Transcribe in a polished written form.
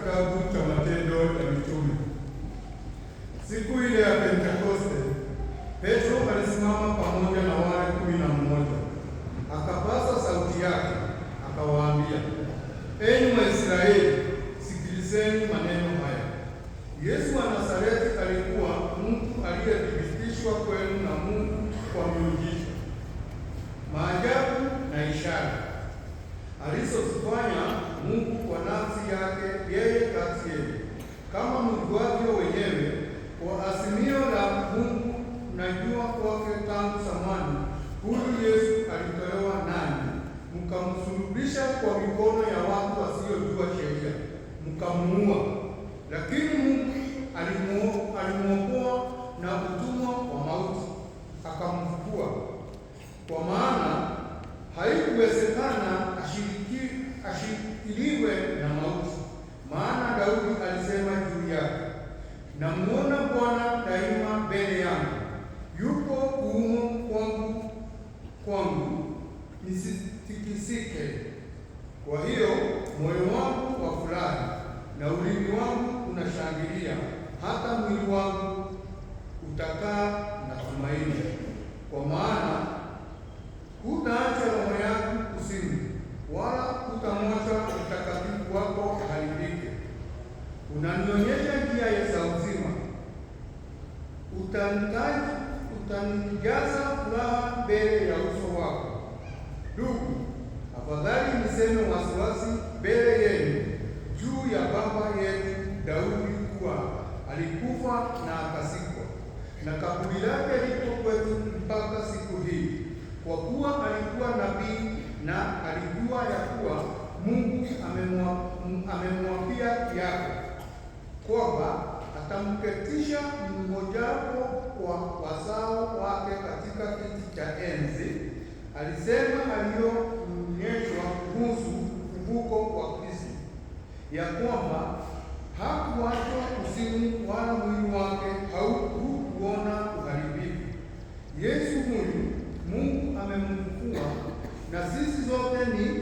kitabu cha Matendo ya Mitume. Siku ile ya Pentekoste, Petro alisimama pamoja na wale 11, akapaza sauti yake, akawaambia, enyi Waisraeli, sikilizeni maneno haya. Yesu wa Nazareti alikuwa mtu aliyethibitishwa kwenu na Mungu kwa miujiza, maajabu na ishara alizozifanya Mungu kwa nafsi yake yeye kati yenu, kama mjuavyo wenyewe. Kwa azimio la Mungu mnajua kwake tangu zamani, huyu Yesu alitolewa nanyi, mkamsulubisha kwa mikono ya watu wasiojua sheria, mkamuua. Lakini Mungu alimwokoa na utumwa wa mauti, akamfufua. Kwa maana haikuwezekana ashikiliwe na mauti. Maana Daudi alisema juu yake, namuona Bwana daima mbele yangu, yupo kuume kwangu nisitikisike. Kwa hiyo moyo wangu wafurahi na ulimi wangu unashangilia, hata mwili wangu utakaa na tumaini. Kwa maana hutaacha roho yangu kusini, wala hutamwacha mtakatifu wako aharibike. Unanionyesha njia za uzima, utanijaza furaha mbele ya uso wako. Ndugu, afadhali niseme wasiwasi mbele yenu juu ya baba yetu Daudi kuwa alikufa na akazikwa, na kaburi lake liko kwetu mpaka siku hii. Kwa kuwa alikuwa nabii na alijua ya kuwa Mungu amemwapia kiapo kwamba atamketisha mmojawapo wa wazao wake katika kiti cha enzi. Alisema aliyoonyeshwa kuhusu ufufuko wa Kristo, ya kwamba hakuachwa kuzimu, wala mwili wake haukuona uharibifu. Yesu huyu Mungu amemfufua, na sisi zote ni